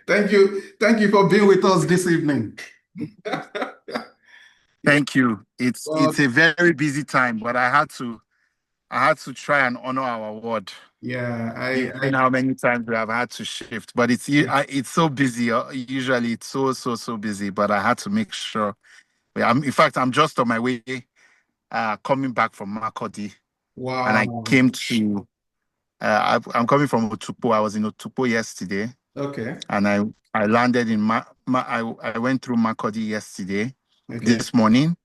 Thank you for being with us this evening. Yeah. Thank you. It's Well, a very busy time, but I had to try and honor our word, yeah, given how many times we have had to shift. But it's so busy. Usually it's so busy. But I had to make sure. In fact, I'm just on my way, coming back from Makodi, and I wow. came to. I'm coming from Otupo. I was in Otupo yesterday, Okay, and I landed in I went through Makodi yesterday, okay. this morning,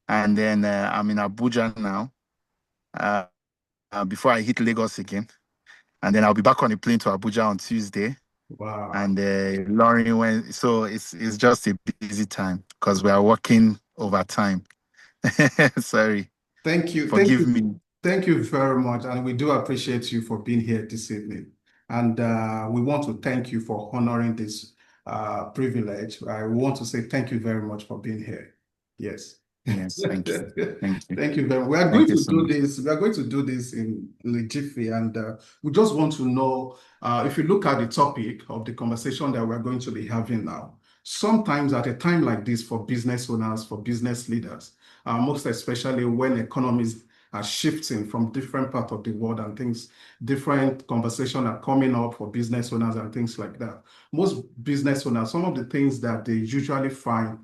and then I'm in Abuja now. Uh, before I hit Lagos again, and then I'll be back on a plane to Abuja on Tuesday. Wow. And Lauren went, so it's just a busy time because we are working overtime. Sorry, Thank you. Thank forgive you. me. Thank you very much. And we do appreciate you for being here this evening. And we want to thank you for honoring this privilege. I want to say thank you very much for being here. Yes. Yes, thank you, thank you, Thank you very much. We are going thank you to so do much. this. We are going to do this in a jiffy, and we just want to know if you look at the topic of the conversation that we're going to be having now. Sometimes at a time like this, for business owners, for business leaders, most especially when economies are shifting from different parts of the world and things, different conversations are coming up for business owners and things like that. Most business owners, some of the things that they usually find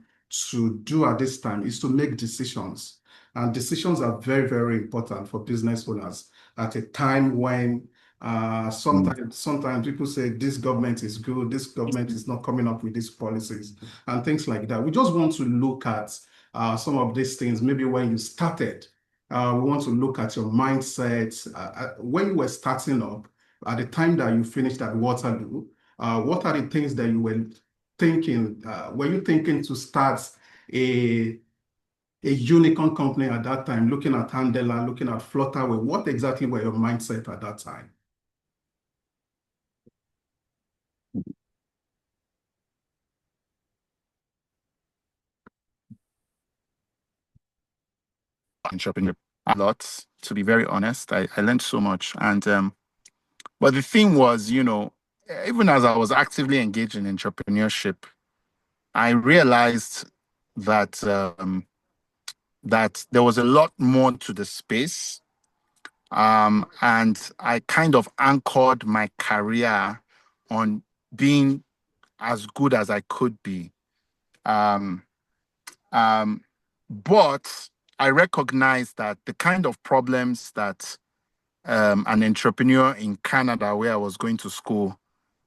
to do at this time is to make decisions. And decisions are very, very important for business owners at a time when Mm. sometimes people say this government is good, this government is not coming up with these policies and things like that. We just want to look at some of these things. Maybe when you started, we want to look at your mindset when you were starting up. At the time that you finished at Waterloo, what are the things that you were thinking? Were you thinking to start a unicorn company at that time, looking at Handela, looking at Flutterway? What exactly were your mindset at that time? Entrepreneur a lot, to be very honest. I learned so much. And but the thing was, even as I was actively engaged in entrepreneurship, I realized that that there was a lot more to the space. And I kind of anchored my career on being as good as I could be. Um, um, but I recognized that the kind of problems that an entrepreneur in Canada, where I was going to school,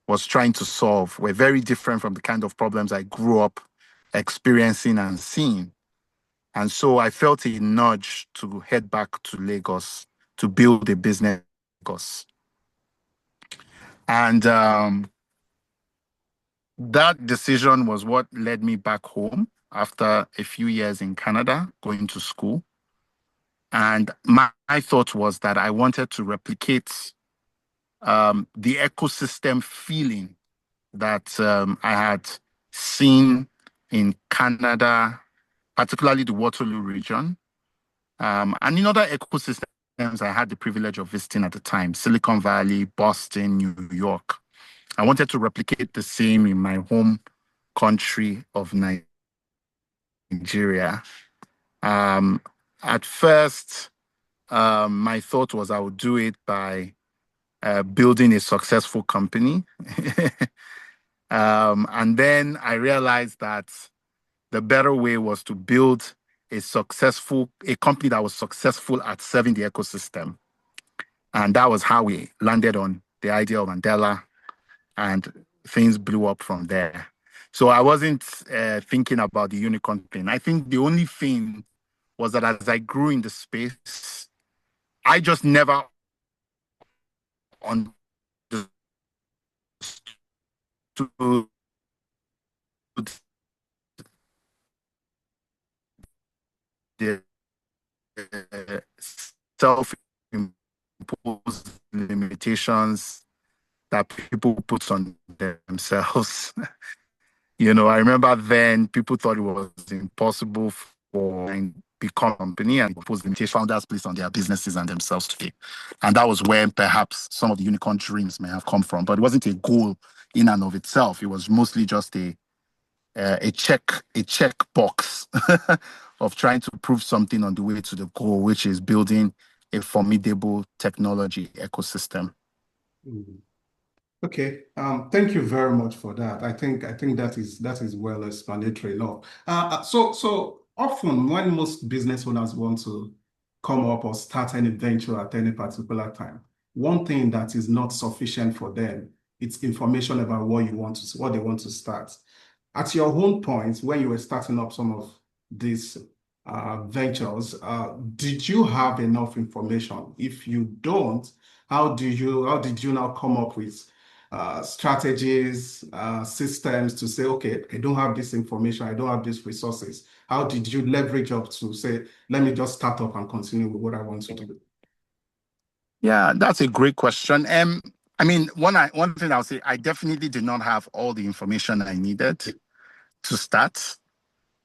was trying to solve were very different from the kind of problems I grew up experiencing and seeing. And so I felt a nudge to head back to Lagos to build a business in Lagos. And that decision was what led me back home after a few years in Canada going to school. And my thought was that I wanted to replicate the ecosystem feeling that I had seen in Canada, particularly the Waterloo region, and in other ecosystems I had the privilege of visiting at the time, Silicon Valley, Boston, New York. I wanted to replicate the same in my home country of Nigeria. Um, at first, my thought was I would do it by building a successful company. And then I realized that the better way was to build a company that was successful at serving the ecosystem. And that was how we landed on the idea of Mandela, and things blew up from there. So I wasn't thinking about the unicorn thing. I think the only thing was that as I grew in the space, I just never understood the self-imposed limitations that people put on themselves. I remember then people thought it was impossible for become a company and impose limitations founders placed on their businesses and themselves to fail. And that was where perhaps some of the unicorn dreams may have come from. But it wasn't a goal in and of itself. It was mostly just a check box of trying to prove something on the way to the goal, which is building a formidable technology ecosystem. Mm. Okay. Thank you very much for that. I think that is well explanatory enough. So often when most business owners want to come up or start any venture at any particular time, one thing that is not sufficient for them, it's information about what they want to start. At your own point, when you were starting up some of these ventures, did you have enough information? If you don't, how did you now come up with strategies, systems to say, okay, I don't have this information, I don't have these resources. How did you leverage up to say, let me just start up and continue with what I want to do? Yeah, that's a great question. I mean, one thing I'll say, I definitely did not have all the information I needed to start.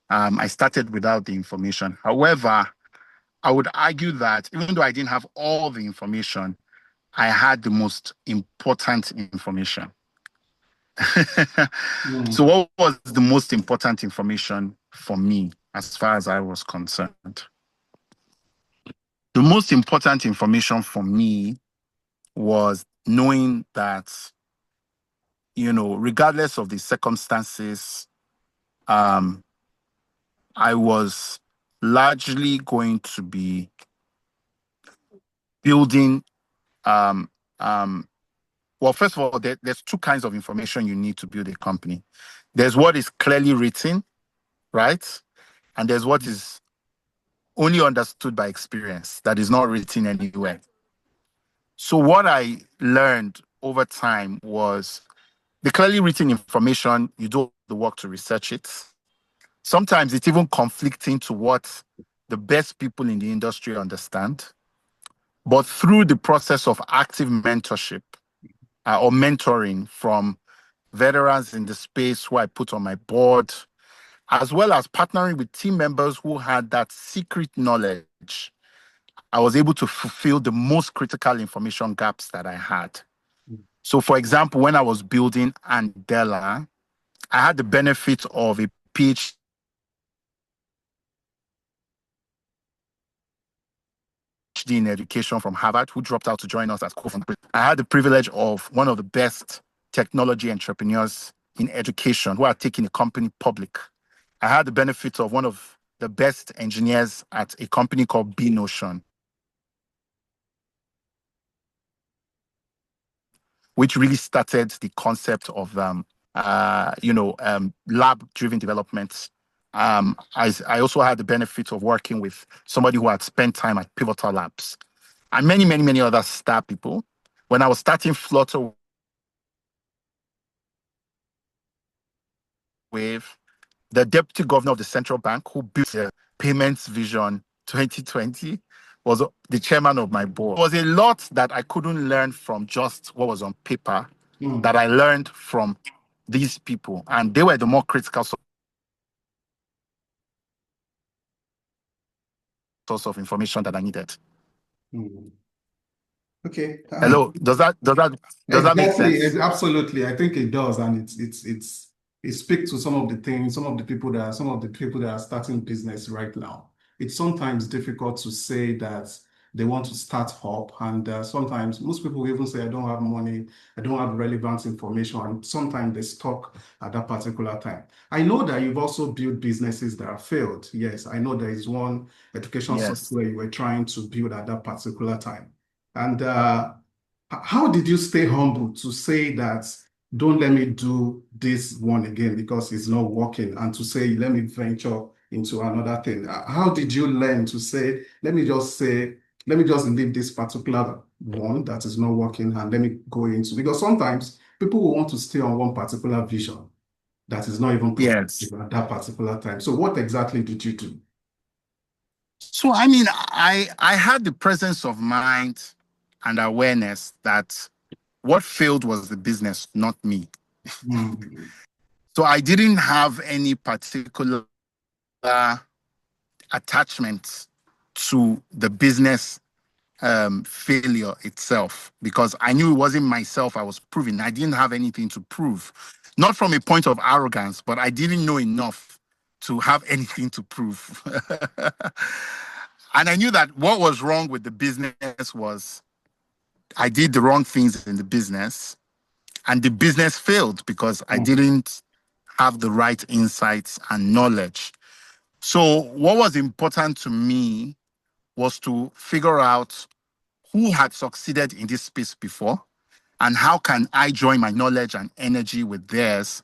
I started without the information. However, I would argue that even though I didn't have all the information, I had the most important information. So what was the most important information for me as far as I was concerned? The most important information for me was knowing that, regardless of the circumstances, I was largely going to be building. Well, first of all, there's two kinds of information you need to build a company. There's what is clearly written, right? And there's what is only understood by experience, that is not written anywhere. So what I learned over time was the clearly written information, you do the work to research it. Sometimes it's even conflicting to what the best people in the industry understand. But through the process of active mentorship or mentoring from veterans in the space who I put on my board, as well as partnering with team members who had that secret knowledge, I was able to fulfill the most critical information gaps that I had. So, for example, when I was building Andela, I had the benefit of a PhD in education from Harvard, who dropped out to join us as co-founder. I had the privilege of one of the best technology entrepreneurs in education who are taking a company public. I had the benefit of one of the best engineers at a company called B-Notion, which really started the concept of lab-driven development. I also had the benefit of working with somebody who had spent time at Pivotal Labs and many, many, many other star people. When I was starting Flutter Wave, the deputy governor of the central bank who built the payments vision 2020 was the chairman of my board. There was a lot that I couldn't learn from just what was on paper that I learned from these people, and they were the more critical source of information that I needed. Okay. Hello, does that make Exactly. sense? Absolutely. I think it does, and it speaks to some of the things, some of the people that are starting business right now. It's sometimes difficult to say that they want to start up, and sometimes most people even say, "I don't have money, I don't have relevant information," and sometimes they stuck at that particular time. I know that you've also built businesses that have failed. Yes, I know there is one education Yes. software you were trying to build at that particular time, and how did you stay humble to say that, don't let me do this one again because it's not working, and to say, let me venture into another thing? How did you learn to say, let me just leave this particular one that is not working and let me go into, because sometimes people will want to stay on one particular vision that is not even Yes. at that particular time. So what exactly did you do? So, I mean, I had the presence of mind and awareness that what failed was the business, not me. So I didn't have any particular attachment to the business failure itself, because I knew it wasn't myself I was proving. I didn't have anything to prove, not from a point of arrogance, but I didn't know enough to have anything to prove. And I knew that what was wrong with the business was I did the wrong things in the business, and the business failed because I Mm. didn't have the right insights and knowledge. So, what was important to me was to figure out who had succeeded in this space before and how can I join my knowledge and energy with theirs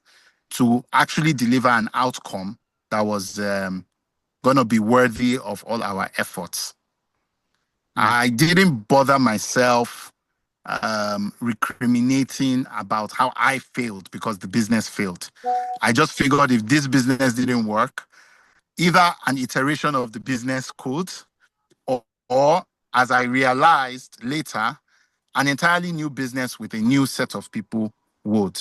to actually deliver an outcome that was going to be worthy of all our efforts. Mm. I didn't bother myself recriminating about how I failed because the business failed. I just figured if this business didn't work, either an iteration of the business could, or as I realized later, an entirely new business with a new set of people would.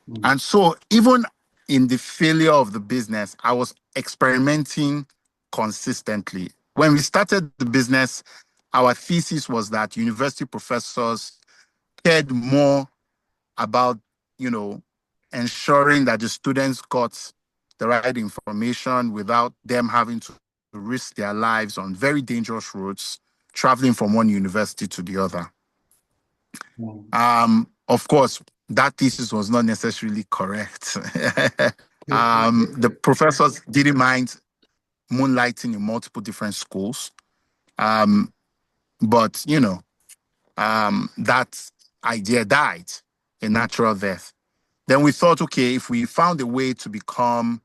Mm. And so, even in the failure of the business, I was experimenting consistently. When we started the business, our thesis was that university professors cared more about, you know, ensuring that the students got the right information without them having to risk their lives on very dangerous roads, traveling from one university to the other. Mm. Of course, that thesis was not necessarily correct. The professors didn't mind moonlighting in multiple different schools, um, but that idea died a natural death. Then we thought, okay, if we found a way to become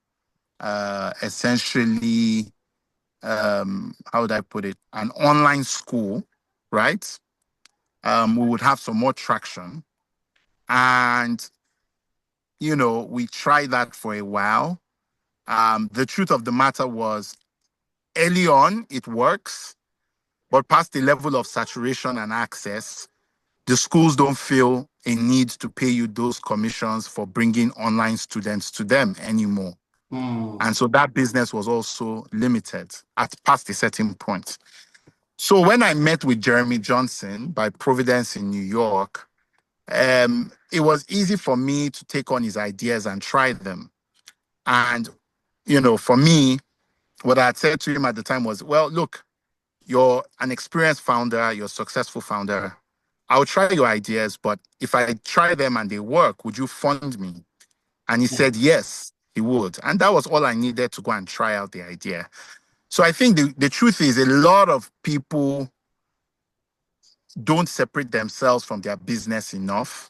essentially, how would I put it, an online school, right? We would have some more traction. And, we tried that for a while. The truth of the matter was, early on, it works, but past the level of saturation and access, the schools don't feel a need to pay you those commissions for bringing online students to them anymore. Mm. And so that business was also limited at past a certain point. So when I met with Jeremy Johnson by Providence in New York, it was easy for me to take on his ideas and try them. And, for me, what I had said to him at the time was, well, look, you're an experienced founder, you're a successful founder. I'll try your ideas, but if I try them and they work, would you fund me? And he said, yes, he would. And that was all I needed to go and try out the idea. So I think the truth is a lot of people don't separate themselves from their business enough.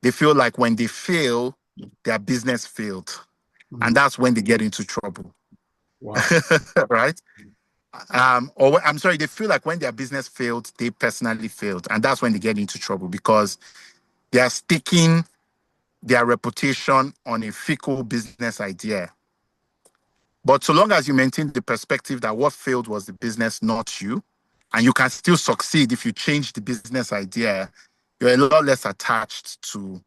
They feel like when they fail, their business failed. And Mm. that's when they get into trouble. Wow. Right? Or I'm sorry, they feel like when their business failed, they personally failed. And that's when they get into trouble because they are sticking their reputation on a fickle business idea. But so long as you maintain the perspective that what failed was the business, not you, and you can still succeed if you change the business idea, you're a lot less attached to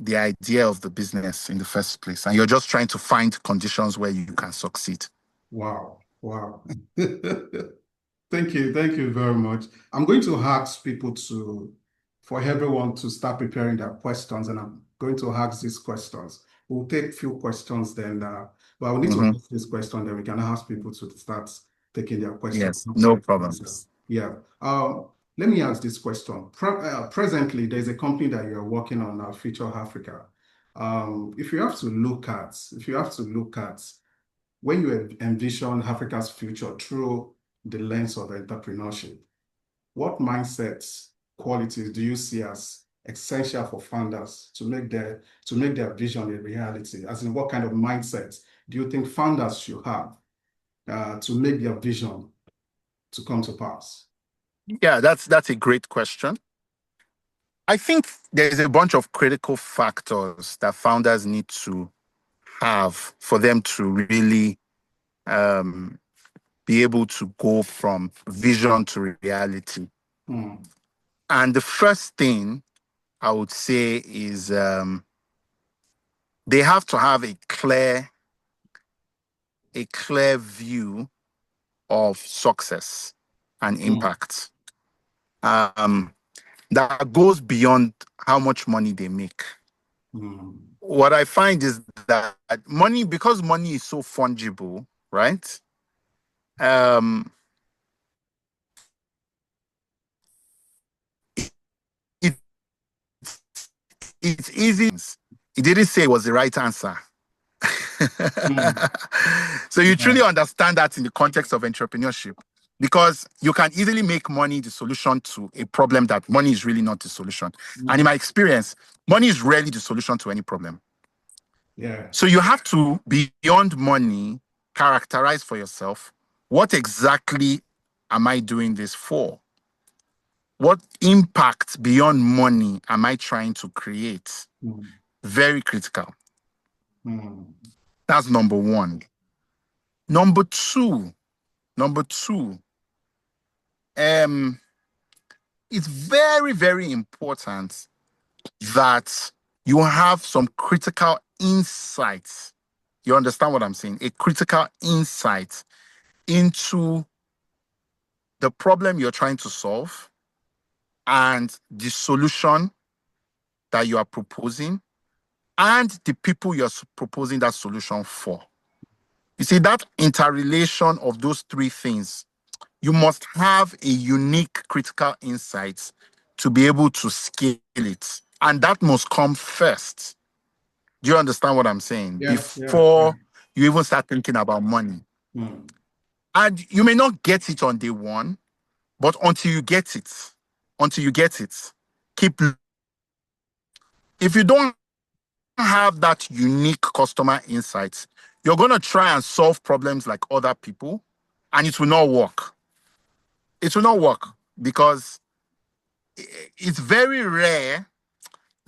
the idea of the business in the first place. And you're just trying to find conditions where you can succeed. Wow. Wow. Thank you. Thank you very much. I'm going to ask people for everyone to start preparing their questions, and I'm going to ask these questions. We'll take a few questions then, but we need to Mhm. ask this question, then we can ask people to start taking their questions. Yes, I'm no sorry. problem. Yeah. Let me ask this question. Presently, there's a company that you're working on, Future Africa. If you have to look at when you envision Africa's future through the lens of entrepreneurship, what mindsets, qualities do you see as essential for founders to make their vision a reality? As in, what kind of mindset do you think founders should have to make their vision to come to pass? Yeah, that's a great question. I think there's a bunch of critical factors that founders need to have for them to really um, be able to go from vision to reality. Hmm. And the first thing I would say is they have to have a clear view of success and impact. That goes beyond how much money they make. What I find is that money, because money is so fungible, right? It, it's easy. He didn't say it was the right answer. So you truly understand that in the context of entrepreneurship, because you can easily make money the solution to a problem that money is really not the solution. And in my experience, money is rarely the solution to any problem. So you have to, beyond money, characterize for yourself, what exactly am I doing this for? What impact beyond money am I trying to create? Very critical. That's number one. Number two, it's very, very important that you have some critical insights. You understand what I'm saying? A critical insight into the problem you're trying to solve and the solution that you are proposing and the people you're proposing that solution for. You see, that interrelation of those three things, you must have a unique critical insight to be able to scale it. And that must come first. Do you understand what I'm saying? Before you even start thinking about money. And you may not get it on day one, but until you get it, keep. If you don't have that unique customer insights, you're going to try and solve problems like other people, and it will not work. It will not work because it's very rare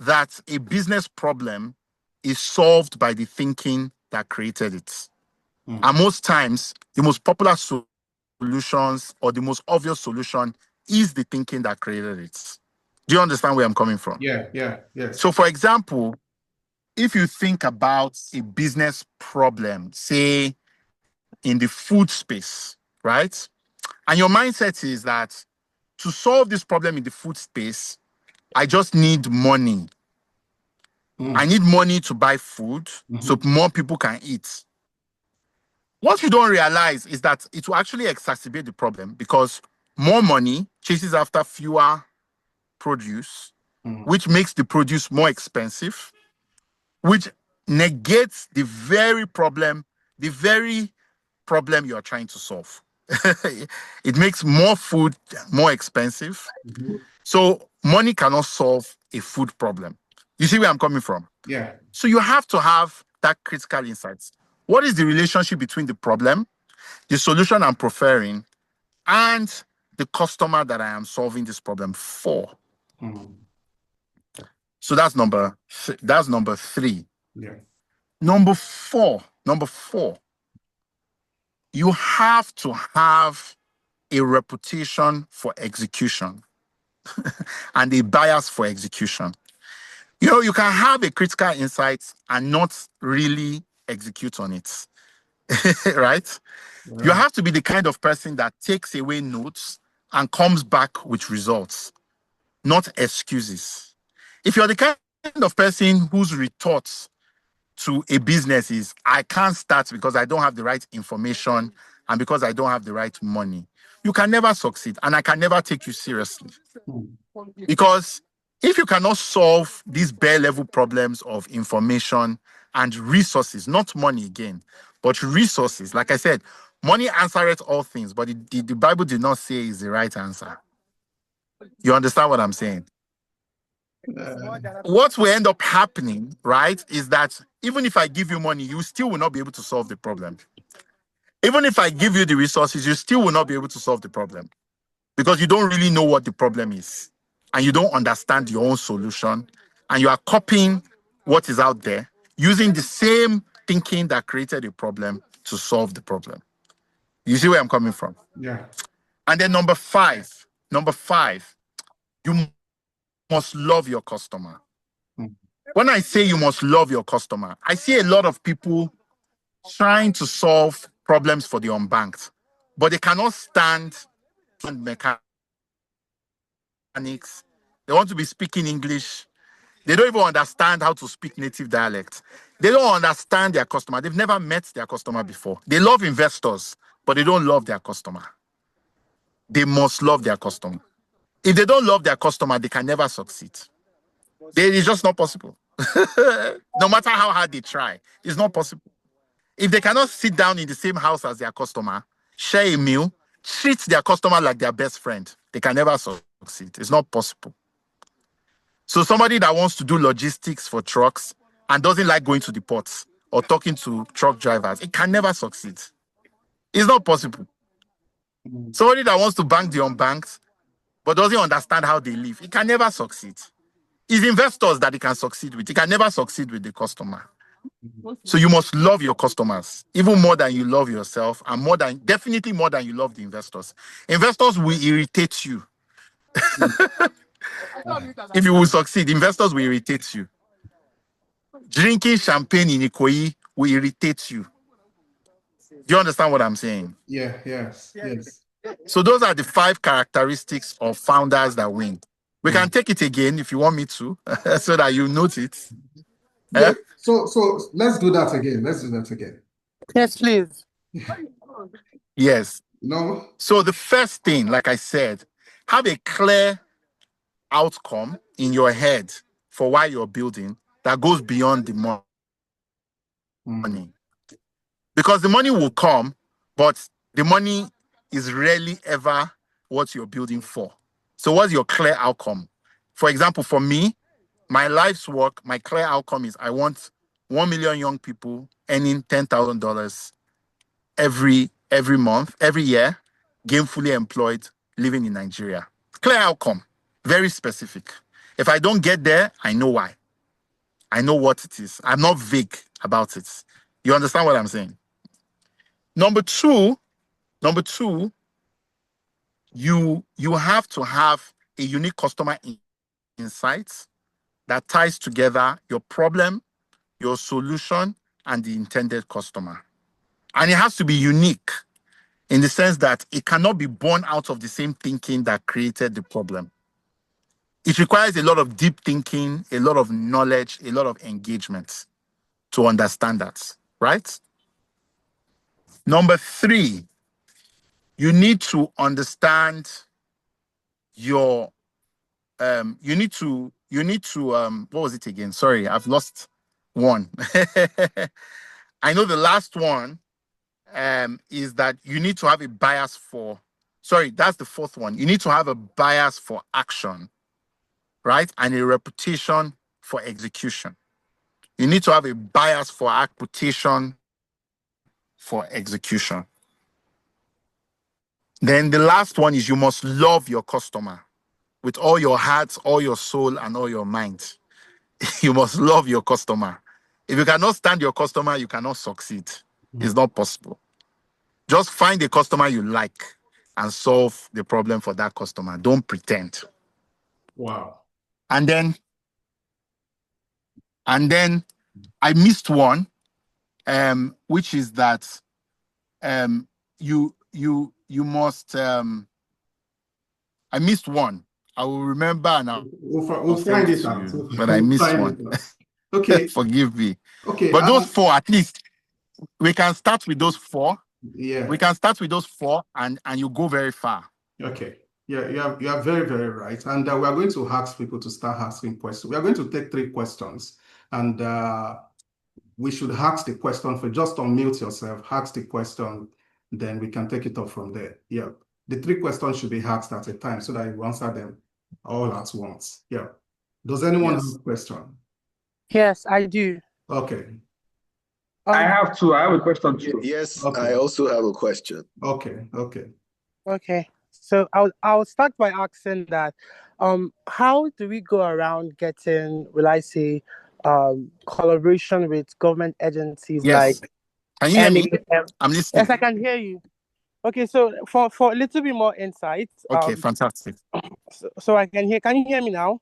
that a business problem is solved by the thinking that created it. And most times, the most popular solutions or the most obvious solution is the thinking that created it. Do you understand where I'm coming from? Yeah. So, for example, if you think about a business problem, say in the food space, right? And your mindset is that to solve this problem in the food space, I just need money. I need money to buy food so more people can eat. What you don't realize is that it will actually exacerbate the problem because more money chases after fewer produce, which makes the produce more expensive, which negates the very problem you are trying to solve. It makes more food more expensive. So money cannot solve a food problem. You see where I'm coming from? Yeah. So you have to have that critical insights. What is the relationship between the problem, the solution I'm preferring, and the customer that I am solving this problem for? So that's number three. Yeah. Number four, you have to have a reputation for execution and a bias for execution. You know, you can have a critical insight and not really execute on it, right? You have to be the kind of person that takes away notes and comes back with results, not excuses. If you're the kind of person whose retort to a business is, I can't start because I don't have the right information and because I don't have the right money, you can never succeed and I can never take you seriously. Because if you cannot solve these bare level problems of information and resources, not money again, but resources, like I said, money answereth all things, but the Bible did not say is the right answer. You understand what I'm saying? What will end up happening, right, is that even if I give you money, you still will not be able to solve the problem. Even if I give you the resources, you still will not be able to solve the problem because you don't really know what the problem is and you don't understand your own solution and you are copying what is out there using the same thinking that created a problem to solve the problem. You see where I'm coming from? Yeah. And then number five, you must love your customer. When I say you must love your customer, I see a lot of people trying to solve problems for the unbanked, but they cannot stand mechanics. They want to be speaking English. They don't even understand how to speak native dialect. They don't understand their customer. They've never met their customer before. They love investors, but they don't love their customer. They must love their customer. If they don't love their customer, they can never succeed. It's just not possible. No matter how hard they try, it's not possible. If they cannot sit down in the same house as their customer, share a meal, treat their customer like their best friend, they can never succeed. It's not possible. So somebody that wants to do logistics for trucks and doesn't like going to the ports or talking to truck drivers, it can never succeed. It's not possible. Somebody that wants to bank the unbanked but doesn't understand how they live, it can never succeed. It's investors that it can succeed with. It can never succeed with the customer. So you must love your customers, even more than you love yourself, and definitely more than you love the investors. Investors will irritate you. If you will succeed, investors will irritate you. Drinking champagne in Ikoyi will irritate you. Do you understand what I'm saying? Yeah, yes. So those are the 5 characteristics of founders that win. We can take it again if you want me to, so that you note it. Yeah. So let's do that again. Yes, please. Yes. No. So the first thing, like I said, have a clear outcome in your head for why you're building that goes beyond the money. Because the money will come, but the money is rarely ever what you're building for. So what's your clear outcome? For example, for me, my life's work, my clear outcome is I want 1 million young people earning $10,000 every month, every year, gainfully employed, living in Nigeria. Clear outcome, very specific. If I don't get there, I know why. I know what it is. I'm not vague about it. You understand what I'm saying? Number two, you have to have a unique customer insight that ties together your problem, your solution, and the intended customer. And it has to be unique in the sense that it cannot be born out of the same thinking that created the problem. It requires a lot of deep thinking, a lot of knowledge, a lot of engagement to understand that, right? Number 3, you need to understand your, what was it again? Sorry, I've lost one. I know the last one is that you need to have a bias for, that's the 4th one. You need to have a bias for action, right? And a reputation for execution. You need to have a bias for reputation for execution. Then the last one is you must love your customer with all your heart, all your soul, and all your mind. You must love your customer. If you cannot stand your customer, you cannot succeed. It's not possible. Just find a customer you like and solve the problem for that customer. Don't pretend. Wow. And then I missed one, which is that you must. I missed one. I will remember and We'll find it out. But I missed one. Okay. Forgive me. Okay. But those 4, at least, we can start with those 4. Yeah. We can start with those 4, and you go very far. Okay. Yeah, you are very, very right. And we are going to ask people to start asking questions. We are going to take 3 questions, and we should ask the question. For just unmute yourself, ask the question, then we can take it up from there. Yeah. The 3 questions should be asked at a time so that you answer them all at once. Yeah. Does anyone have a question? Yes, I do. Okay. I have 2. I have a question too. Yes, Okay. I also have a question. Okay. So I'll start by asking that, how do we go around getting, will I say, collaboration with government agencies Yes. like Can you hear me? NAM? I'm listening. Yes, I can hear you. Okay, so for a little bit more insight. Okay, fantastic. So I can hear. Can you hear me now?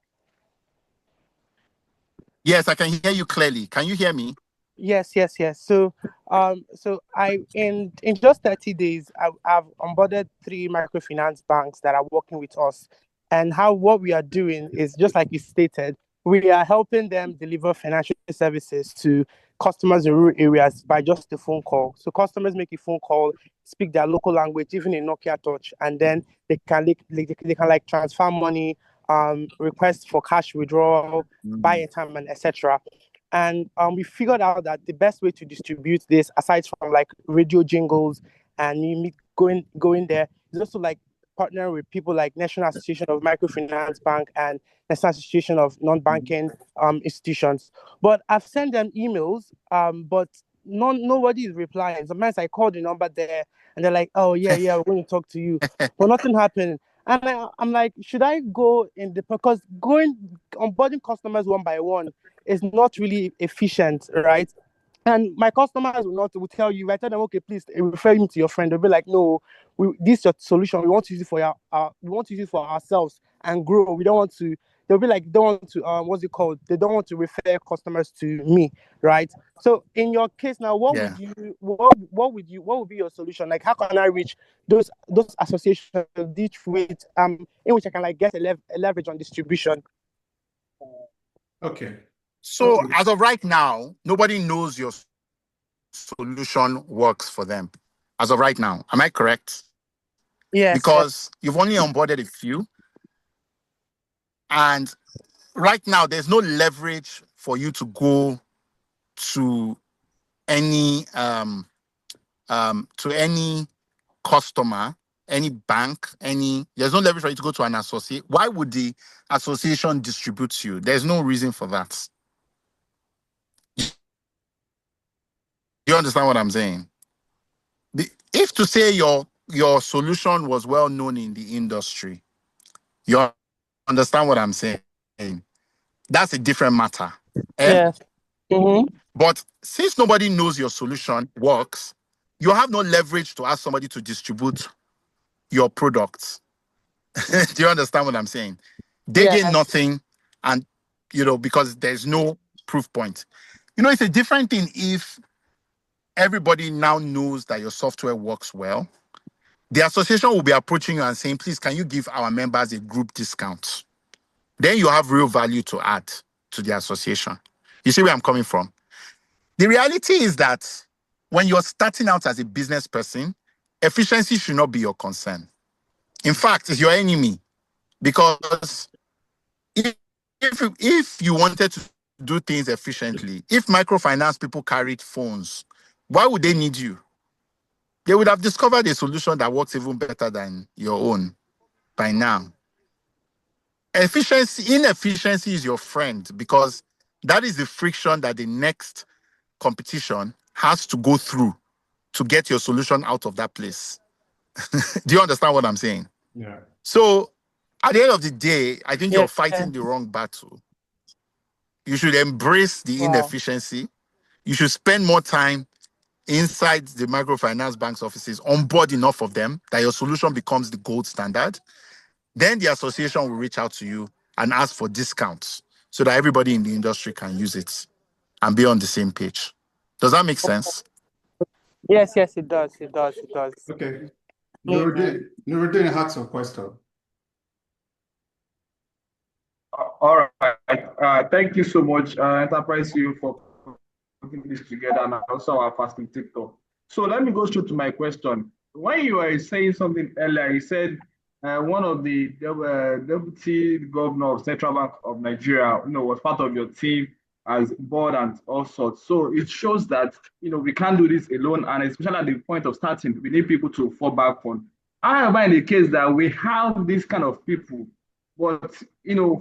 Yes, I can hear you clearly. Can you hear me? Yes. So, I in just 30 days, I've onboarded 3 microfinance banks that are working with us, and what we are doing is just like you stated, we are helping them deliver financial services to customers in rural areas by just a phone call. So customers make a phone call, speak their local language, even in Nokia Touch, and then they can like transfer money, request for cash withdrawal, buy airtime, and etc. And we figured out that the best way to distribute this, aside from like radio jingles and me going there, is also like partner with people like National Association of Microfinance Bank and National Association of Non-Banking Institutions. But I've sent them emails, but nobody is replying. Sometimes I call the number there, and they're like, "Oh yeah, we're going to talk to you," but nothing happened. And I'm like, should I go in because onboarding customers one by one is not really efficient, right? And my customers will tell you, if I tell them, okay, please refer me to your friend, they'll be like, no, this is your solution. We want to use it for we want to use it for ourselves and grow. We don't want to. They'll be like, don't want to what's it called? They don't want to refer customers to me, right? So in your case now, what would be your solution? Like, how can I reach those associations in which I can like get a leverage on distribution? Okay. So as of right now, nobody knows your solution works for them. As of right now, am I correct? Yes. Because you've only onboarded a few, and right now there's no leverage for you to go to any customer, any bank, there's no leverage for you to go to an associate. Why would the association distribute you? There's no reason for that. You understand what I'm saying? If to say your solution was well known in the industry, you understand what I'm saying? That's a different matter. Yes. Mm-hmm. But since nobody knows your solution works, you have no leverage to ask somebody to distribute your products. Do you understand what I'm saying? They gain nothing, and because there's no proof point. It's a different thing if everybody now knows that your software works well. The association will be approaching you and saying, please, can you give our members a group discount? Then you have real value to add to the association. You see where I'm coming from? The reality is that when you're starting out as a business person, efficiency should not be your concern. In fact, it's your enemy. Because if you wanted to do things efficiently, if microfinance people carried phones, why would they need you? They would have discovered a solution that works even better than your own by now. Inefficiency is your friend, because that is the friction that the next competition has to go through to get your solution out of that place. Do you understand what I'm saying? Yeah. So at the end of the day, I think you're fighting the wrong battle. You should embrace the inefficiency. You should spend more time inside the microfinance banks offices, onboard enough of them that your solution becomes the gold standard. Then the association will reach out to you and ask for discounts so that everybody in the industry can use it and be on the same page. Does that make sense? Yes, it does. Okay. Nuruddin had some question. All right. Thank you so much, EnterpriseCEO, for putting this together, and also our facilitator. So let me go straight to my question. When you were saying something earlier, you said one of the deputy governor of Central Bank of Nigeria, was part of your team as board and all sorts. So it shows that we can't do this alone, and especially at the point of starting, we need people to fall back on. However, in the case that we have this kind of people, but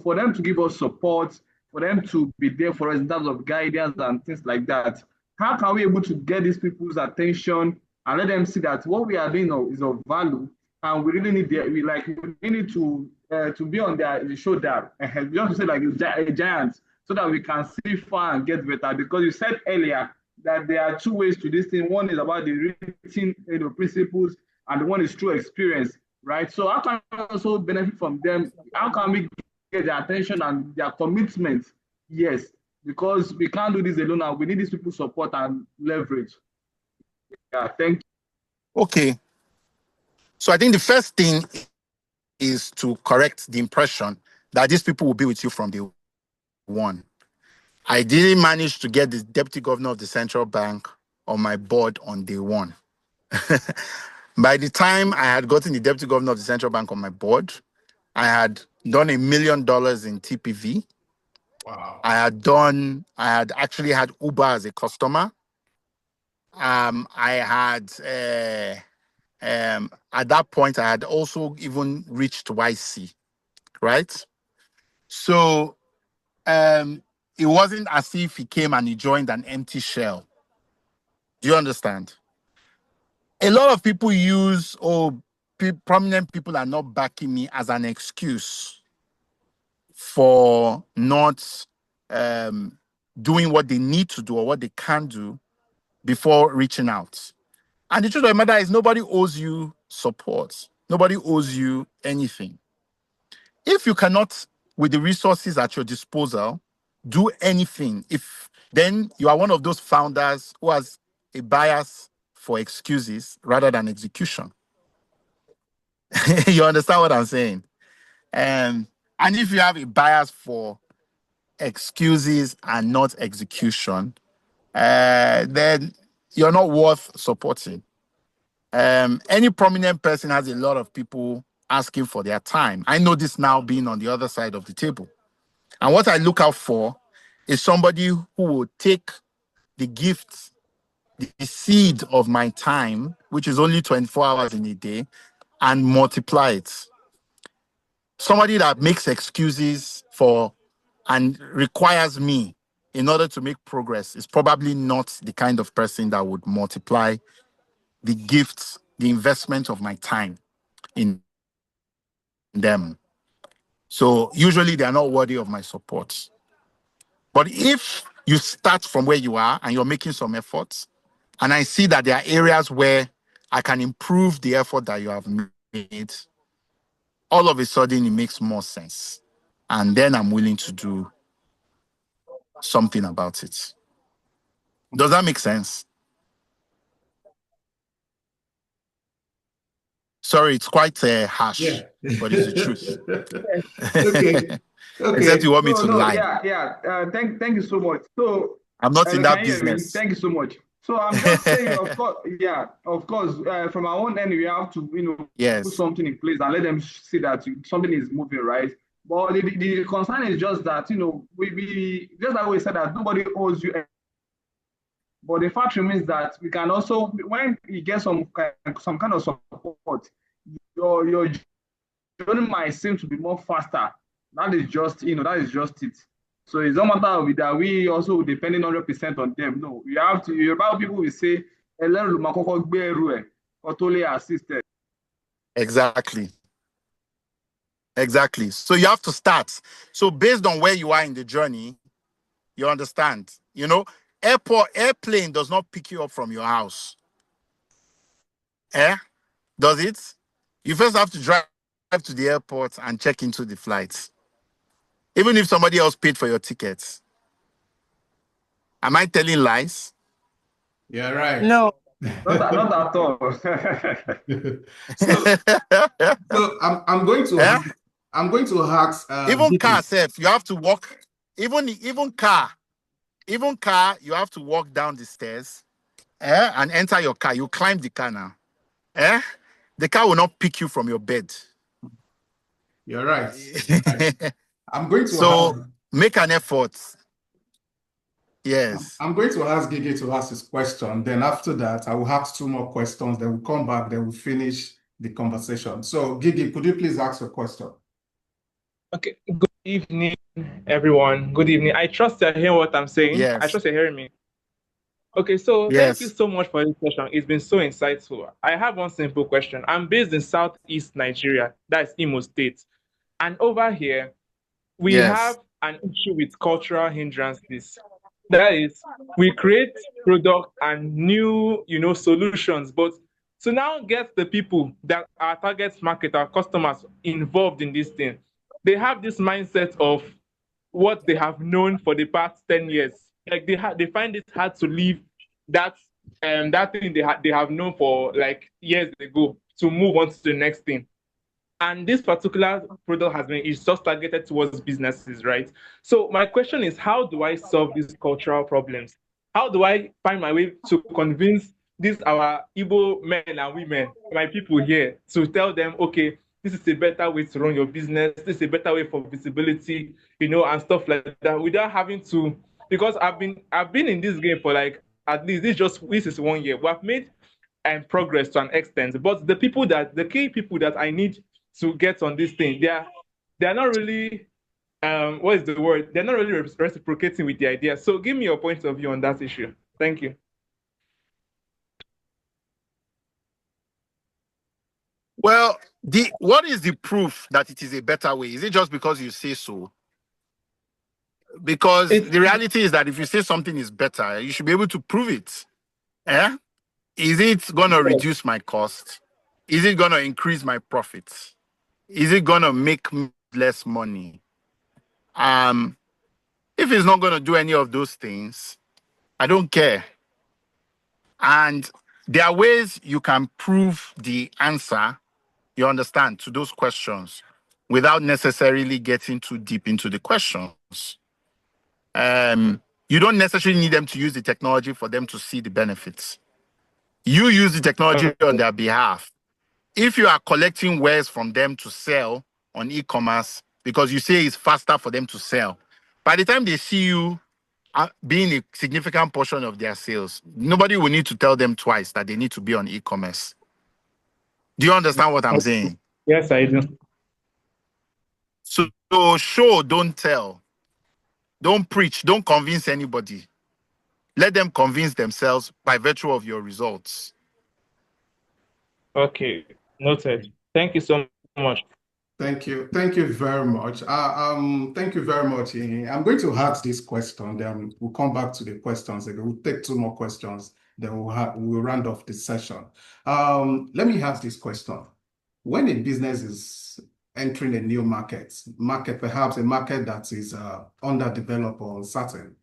for them to give us support, for them to be there for us in terms of guidance and things like that, how can we be able to get these people's attention and let them see that what we are doing is of value, and we really need to be on their shoulder, and just to say like a giant, so that we can see far and get better. Because you said earlier that there are two ways to this thing. One is about the written principles, and one is through experience, right? So how can we also benefit from them? How can we get their attention and their commitment? Yes, because we can't do this alone, and we need these people's support and leverage. Yeah, thank you. Okay. So I think the first thing is to correct the impression that these people will be with you from day one. I didn't manage to get the deputy governor of the central bank on my board on day one. By the time I had gotten the deputy governor of the central bank on my board, I had done $1 million in TPV. Wow. I had actually had Uber as a customer. I had at that point I had also even reached YC, right? So it wasn't as if he came and he joined an empty shell. Do you understand? A lot of people use, prominent people are not backing me as an excuse for not doing what they need to do or what they can do before reaching out. And the truth of the matter is nobody owes you support. Nobody owes you anything. If you cannot, with the resources at your disposal, do anything, then you are one of those founders who has a bias for excuses rather than execution. You understand what I'm saying? And if you have a bias for excuses and not execution, then you're not worth supporting. Any prominent person has a lot of people asking for their time. I know this now being on the other side of the table. And what I look out for is somebody who will take the gift, the seed of my time, which is only 24 hours in a day, and multiply it. Somebody that makes excuses for and requires me in order to make progress is probably not the kind of person that would multiply the gifts, the investment of my time in them. So usually they are not worthy of my support. But if you start from where you are and you're making some efforts, and I see that there are areas where I can improve the effort that you have made, all of a sudden it makes more sense. And then I'm willing to do something about it. Does that make sense? Sorry, it's quite harsh, Yeah. but it's the truth. Okay. Except you want me No, to no, lie. yeah. Thank you so much. So, I'm not in that can you hear me? business. Thank you so much. So I'm just saying, of course, from our own end, we have to, put Yes, something in place and let them see that something is moving, right? But the concern is just that, we just like we said that nobody owes you. But the fact remains that we can also, when you get some kind of support, your journey might seem to be more faster. That is just it. So it's not matter of that we also depending 100% on them. No, you have to. About people will say, totally assisted. exactly. So you have to start. So based on where you are in the journey, you understand. Airplane does not pick you up from your house. Does it? You first have to drive to the airport and check into the flights. Even if somebody else paid for your tickets. Am I telling lies? Yeah, right. No. Not at all. So I'm going to ask even Gigi. car self, you have to walk. Even car, you have to walk down the stairs and enter your car. You climb the car now. The car will not pick you from your bed. You're right. I'm going to So make an effort. Yes. I'm going to ask Gigi to ask his question. Then after that, I will ask 2 more questions. Then we'll come back. Then we'll finish the conversation. So Gigi, could you please ask your question? Okay. Good evening, everyone. Good evening. I trust you're hearing what I'm saying. Yes. I trust you're hearing me. Okay, so thank you so much for this session. It's been so insightful. I have one simple question. I'm based in Southeast Nigeria, that's Imo State. And over here, we have an issue with cultural hindrances. That is, we create product and new, solutions, but to now get the people that our target market, our customers involved in this thing, they have this mindset of what they have known for the past 10 years. Like they find it hard to leave that that thing they have known for like years ago to move on to the next thing. And this particular product is just targeted towards businesses, right? So my question is, how do I solve these cultural problems? How do I find my way to convince these our Igbo men and women, my people here, to tell them, okay, this is a better way to run your business, this is a better way for visibility, and stuff like that, without having to, because I've been in this game for like at least this is 1 year. We have made progress to an extent, but the key people that I need to get on this thing, they're not really what is the word? They're not really reciprocating with the idea. So give me your point of view on that issue. Thank you. Well, what is the proof that it is a better way? Is it just because you say so? Because the reality is that if you say something is better, you should be able to prove it. Eh? Is it going to reduce my cost? Is it going to increase my profits? Is it going to make me less money? If it's not going to do any of those things, I don't care. And there are ways you can prove the answer, you understand, to those questions without necessarily getting too deep into the questions. You don't necessarily need them to use the technology for them to see the benefits. You use the technology on their behalf. If you are collecting wares from them to sell on e-commerce because you say it's faster for them to sell, by the time they see you being a significant portion of their sales, nobody will need to tell them twice that they need to be on e-commerce. Do you understand what I'm saying? Yes, I do. So show, don't tell. Don't preach. Don't convince anybody. Let them convince themselves by virtue of your results. Okay, noted. Thank you so much. Thank you. Thank you very much. Thank you very much. I'm going to ask this question, then we'll come back to the questions again. We'll take 2 more questions, then we'll round off this session. Let me ask this question. When a business is entering a new market, perhaps a market that is underdeveloped or uncertain,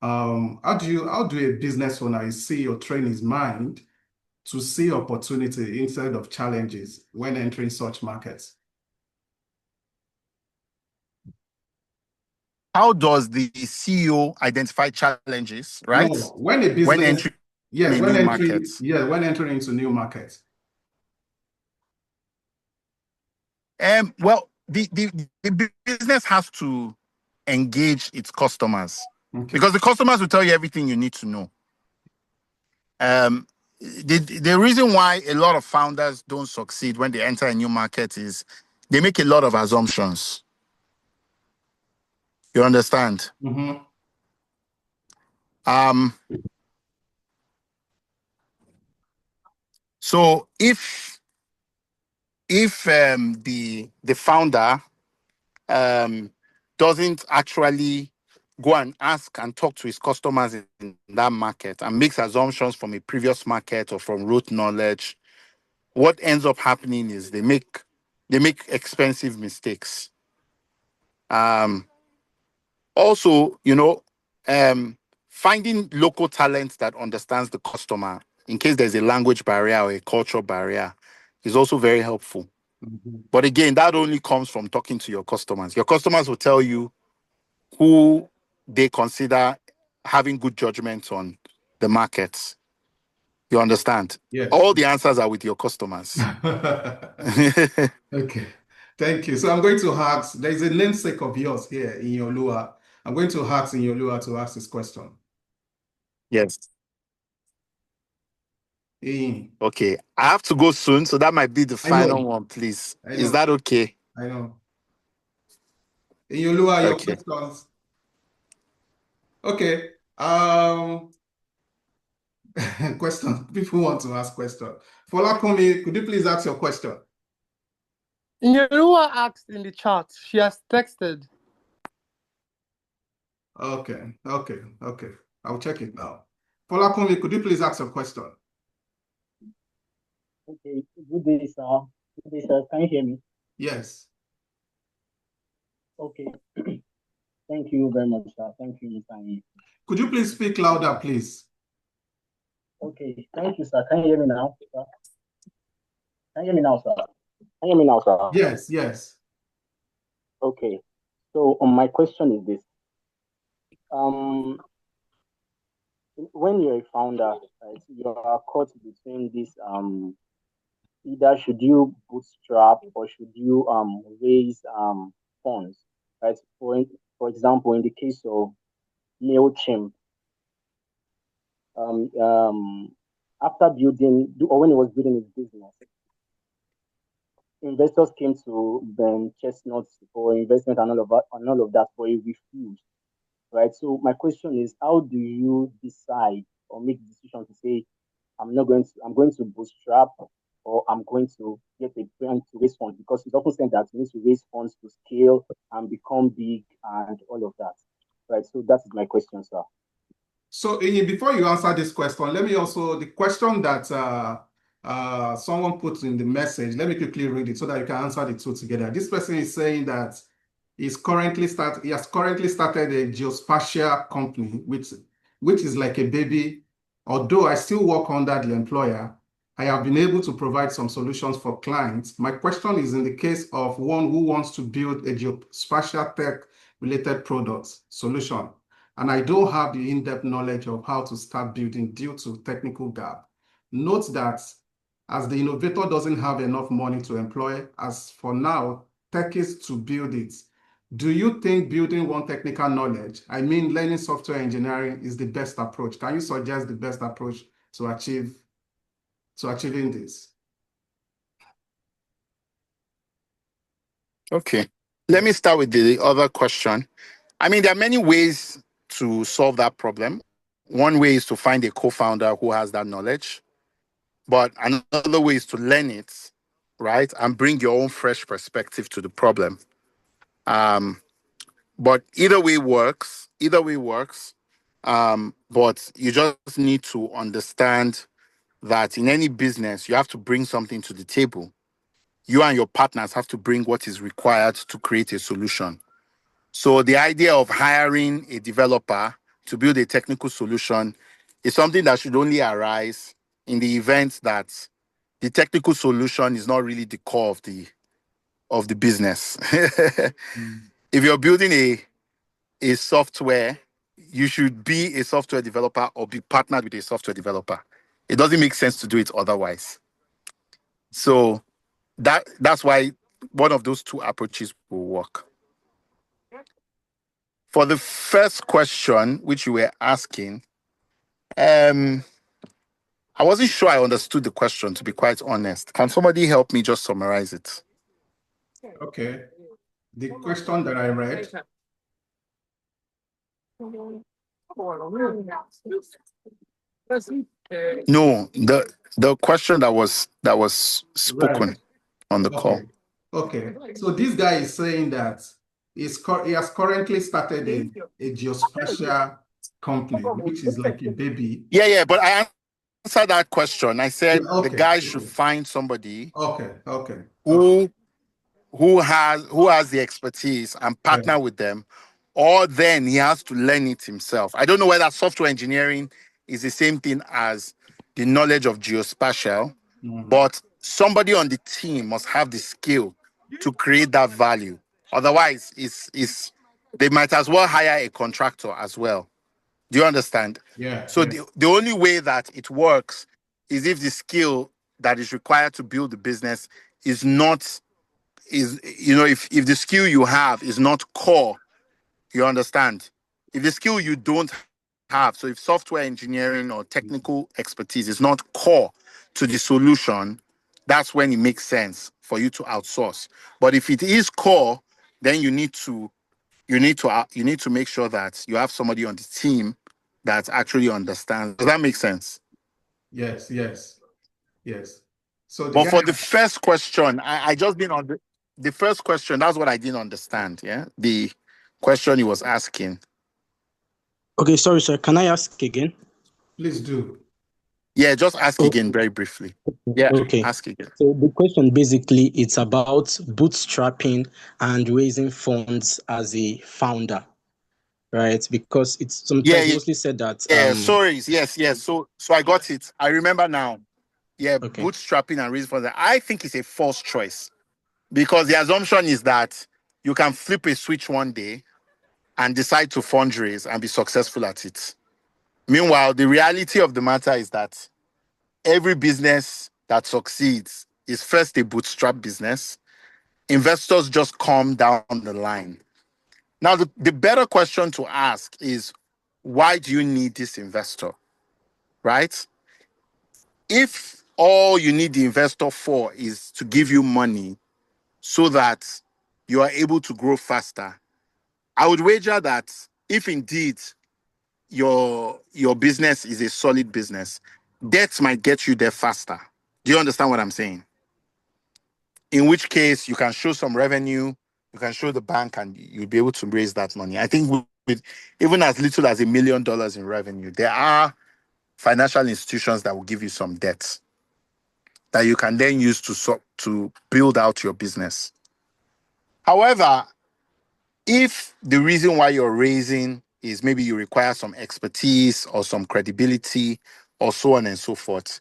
how do a business owner see or train his mind to see opportunity instead of challenges when entering such markets? How does the CEO identify challenges, right? No, when a business, when entering new markets. Yeah, when entering into new markets. Well, the business has to engage its customers, okay, because the customers will tell you everything you need to know. The reason why a lot of founders don't succeed when they enter a new market is they make a lot of assumptions. You understand? Mm-hmm. So if the founder doesn't actually go and ask and talk to his customers in that market and makes assumptions from a previous market or from rote knowledge, what ends up happening is they make expensive mistakes. Also, finding local talent that understands the customer in case there's a language barrier or a cultural barrier is also very helpful. Mm-hmm. But again, that only comes from talking to your customers. Your customers will tell you who they consider having good judgment on the markets. You understand? Yes. All the answers are with your customers. Okay. Thank you. So I'm going to ask, there's a namesake of yours here in your Lua. I'm going to ask in your Lua to ask this question. Yes. Okay. I have to go soon, so that might be the final one, please. Is that okay? I know. In your Lua, your questions. Okay. Question. People want to ask question. Folakumi, could you please ask your question? Nyerua asked in the chat. She has texted. Okay. I'll check it now. Folakumi, could you please ask your question? Okay. Good day, sir. Good day, sir. Can you hear me? Yes. Okay. Thank you very much, sir. Thank you, Mr. Iyin. Could you please speak louder, please? Okay, thank you, sir. Can you hear me now, sir? Can you hear me now, sir? Can you hear me now, sir? Yes, yes. Okay. So my question is this. When you're a founder, right, you are caught between this either should you bootstrap or should you raise funds, right? For example, in the case of MailChimp, after building or when he was building his business, investors came to Ben Chestnut for investment and all of that, but he refused, right? So my question is, how do you decide or make the decision to say, I'm going to bootstrap or I'm going to get a grant to raise funds, because it's often said that you need to raise funds to scale and become big and all of that, right? So that is my question, sir. So, Iyin, before you answer this question, let me also, the question that someone put in the message, let me quickly read it so that you can answer the two together. This person is saying that he has currently started a geospatial company, which is like a baby. Although I still work under the employer, I have been able to provide some solutions for clients. My question is in the case of one who wants to build a geospatial tech related products solution, and I don't have the in-depth knowledge of how to start building due to technical gap. Note that as the innovator doesn't have enough money to employ, as for now, tech is to build it. Do you think building one technical knowledge, I mean learning software engineering, is the best approach? Can you suggest the best approach to achieving this? Okay. Let me start with the other question. I mean, there are many ways to solve that problem. One way is to find a co-founder who has that knowledge, but another way is to learn it, right? And bring your own fresh perspective to the problem. But either way works. But you just need to understand that in any business, you have to bring something to the table. You and your partners have to bring what is required to create a solution. So the idea of hiring a developer to build a technical solution is something that should only arise in the event that the technical solution is not really the core of the business. If you're building a software, you should be a software developer or be partnered with a software developer. It doesn't make sense to do it otherwise. So that's why one of those two approaches will work. For the first question, which you were asking, I wasn't sure I understood the question, to be quite honest. Can somebody help me just summarize it? Okay. The question that I read. No, the question that was spoken Right. on the call. Okay. So this guy is saying that he has currently started a geospatial company, which is like a baby. Yeah, but I answered that question. I said the Okay. guy should find somebody Okay. who has the expertise and partner with them, or then he has to learn it himself. I don't know whether software engineering is the same thing as the knowledge of geospatial, but somebody on the team must have the skill to create that value. Otherwise, they might as well hire a contractor as well. Do you understand? Yeah. So the only way that it works is if the skill that is required to build the business is not, if the skill you have is not core, you understand? If the skill you don't have, so if software engineering or technical expertise is not core to the solution, that's when it makes sense for you to outsource. But if it is core, then you need to make sure that you have somebody on the team that actually understands. Does that make sense? Yes. So but for the first question, I just been on the first question. That's what I didn't understand. Yeah, the question he was asking. Okay, sorry, sir. Can I ask again? Please do. Yeah, just ask again very briefly. Yeah, okay. Ask again. So the question basically it's about bootstrapping and raising funds as a founder. right? Because it's Yeah, sometimes mostly said that. sorry, yes. So I got it. I remember now. Yeah, Okay. bootstrapping and raising funds. I think it's a false choice because the assumption is that you can flip a switch one day and decide to fundraise and be successful at it. Meanwhile, the reality of the matter is that every business that succeeds is first a bootstrap business. Investors just come down the line. Now, the better question to ask is, why do you need this investor, right? If all you need the investor for is to give you money so that you are able to grow faster, I would wager that if indeed your business is a solid business, debt might get you there faster. Do you understand what I'm saying? In which case, you can show some revenue, you can show the bank, and you'll be able to raise that money. I think with even as little as $1 million in revenue, there are financial institutions that will give you some debt that you can then use to build out your business. However, if the reason why you're raising is maybe you require some expertise or some credibility or so on and so forth,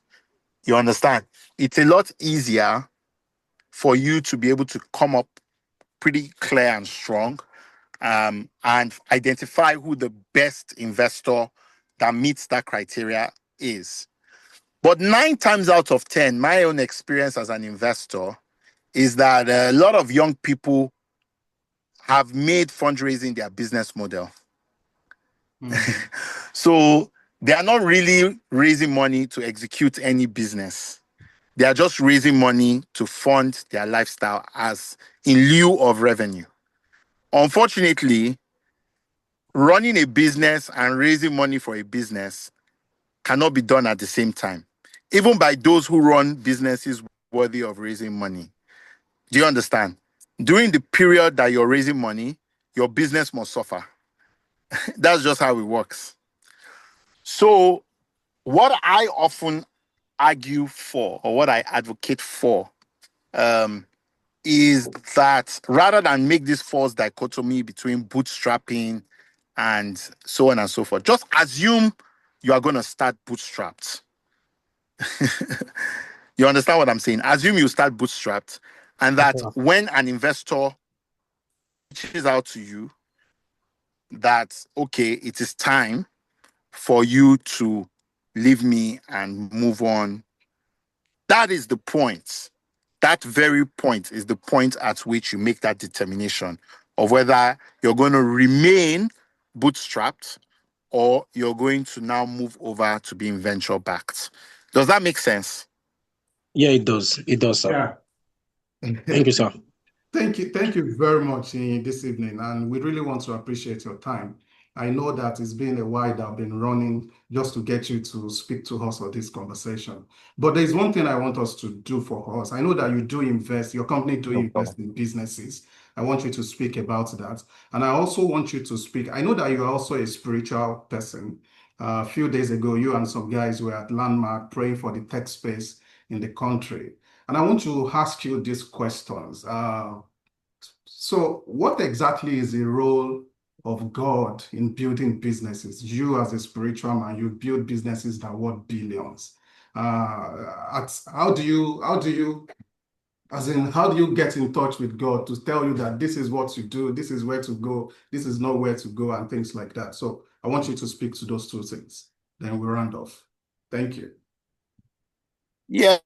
you understand, it's a lot easier for you to be able to come up pretty clear and strong and identify who the best investor that meets that criteria is. But 9 times out of 10, my own experience as an investor is that a lot of young people have made fundraising their business model. So they are not really raising money to execute any business. They are just raising money to fund their lifestyle as in lieu of revenue. Unfortunately, running a business and raising money for a business cannot be done at the same time, even by those who run businesses worthy of raising money. Do you understand? During the period that you're raising money, your business must suffer. That's just how it works. So what I often argue for, or what I advocate for, is that rather than make this false dichotomy between bootstrapping and so on and so forth, just assume you are going to start bootstrapped. You understand what I'm saying? Assume you start bootstrapped, and that when an investor reaches out to you, that, okay, it is time for you to leave me and move on. That is the point. That very point is the point at which you make that determination of whether you're going to remain bootstrapped or you're going to now move over to being venture backed. Does that make sense? Yeah, it does. It does, sir. Yeah. Thank you, sir. Thank you very much this evening, and we really want to appreciate your time. I know that it's been a while that I've been running just to get you to speak to us for this conversation. But there's one thing I want us to do for us. I know that you do invest, your company do invest in businesses. I want you to speak about that. And I also want you to speak. I know that you are also a spiritual person. A few days ago, you and some guys were at Landmark praying for the tech space in the country. And I want to ask you these questions. So what exactly is the role of God in building businesses? You as a spiritual man, you build businesses that worth billions. How do you, how do you get in touch with God to tell you that this is what to do, this is where to go, this is not where to go, and things like that? So I want you to speak to those two things. Then we round off. Thank you. Yeah.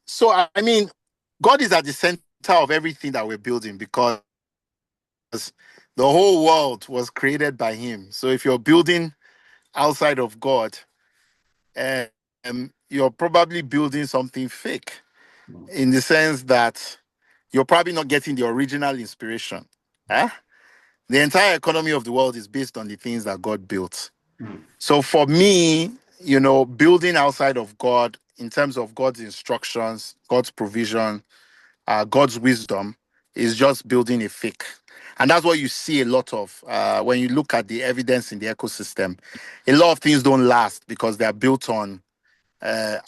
So, I mean, God is at the center of everything that we're building because the whole world was created by him. So if you're building outside of God, you're probably building something fake in the sense that you're probably not getting the original inspiration. The entire economy of the world is based on the things that God built. So for me, building outside of God in terms of God's instructions, God's provision, God's wisdom is just building a fake. And that's what you see a lot of when you look at the evidence in the ecosystem. A lot of things don't last because they are built on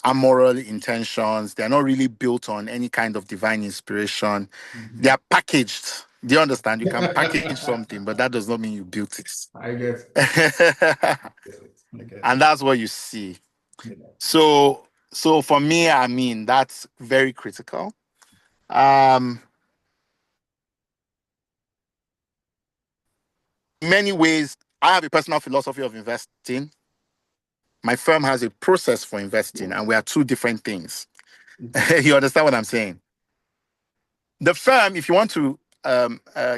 amoral intentions. They're not really built on any kind of divine inspiration. They are packaged Do you understand? You can package something, but that does not mean you built it. I guess. I guess. And that's what you see. Yeah. So for me, I mean, that's very critical. In many ways, I have a personal philosophy of investing. My firm has a process for investing, and we are two different things. You understand what I'm saying? The firm, if you want to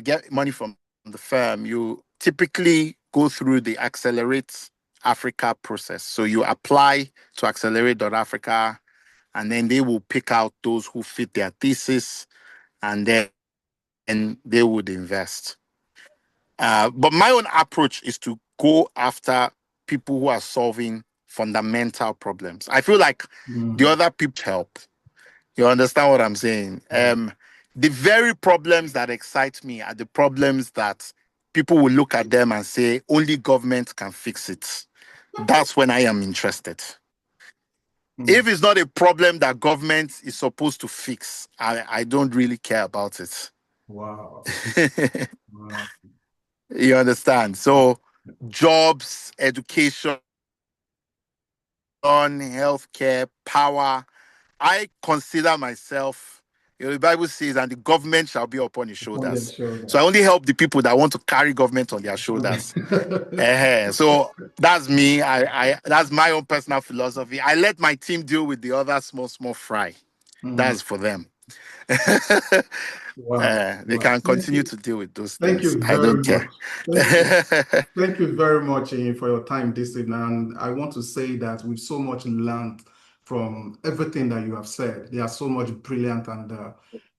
get money from the firm, you typically go through the Accelerate Africa process. So you apply to Accelerate.Africa, and then they will pick out those who fit their thesis, and then they would invest. But my own approach is to go after people who are solving fundamental problems. I feel like the other people help. You understand what I'm saying? The very problems that excite me are the problems that people will look at them and say, only government can fix it. That's when I am interested. If it's not a problem that government is supposed to fix, I don't really care about it. Wow. Wow. You understand? So jobs, education, healthcare, power. I consider myself, the Bible says, and the government shall be upon his shoulders. So I only help the people that want to carry government on their shoulders. So that's me. I that's my own personal philosophy. I let my team deal with the other small fry. That's for them. Wow. They can continue to deal with those Thank things. you I very don't care. much. Thank you very much, Iyin, for your time this evening. And I want to say that we've so much learned from everything that you have said. They are so much brilliant, and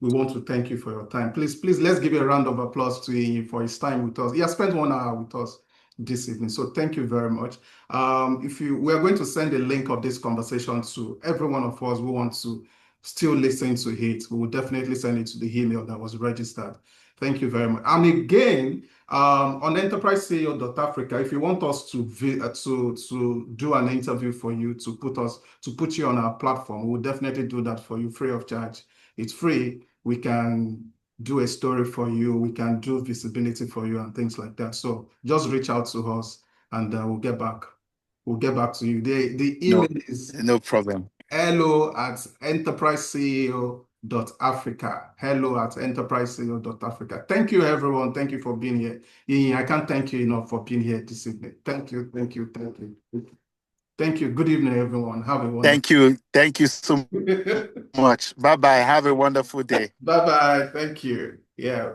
we want to thank you for your time. Please, let's give a round of applause to Iyin for his time with us. He has spent 1 hour with us this evening. So thank you very much. We are going to send a link of this conversation to every one of us who wants to still listen to it. We will definitely send it to the email that was registered. Thank you very much. And again, on EnterpriseCEO.Africa, if you want us to do an interview for you, to put you on our platform, we'll definitely do that for you free of charge. It's free. We can do a story for you. We can do visibility for you and things like that. So just reach out to us, and we'll get back. We'll get back to you. The email is no problem. hello@enterpriseceo.africa. hello@enterpriseceo.africa. Thank you, everyone. Thank you for being here. I can't thank you enough for being here this evening. Thank you. Thank you. Thank you. Thank you. Good evening, everyone. Have a wonderful Thank you. Thank you so much. Bye-bye. Have a wonderful day. Bye-bye. Thank you. Yeah.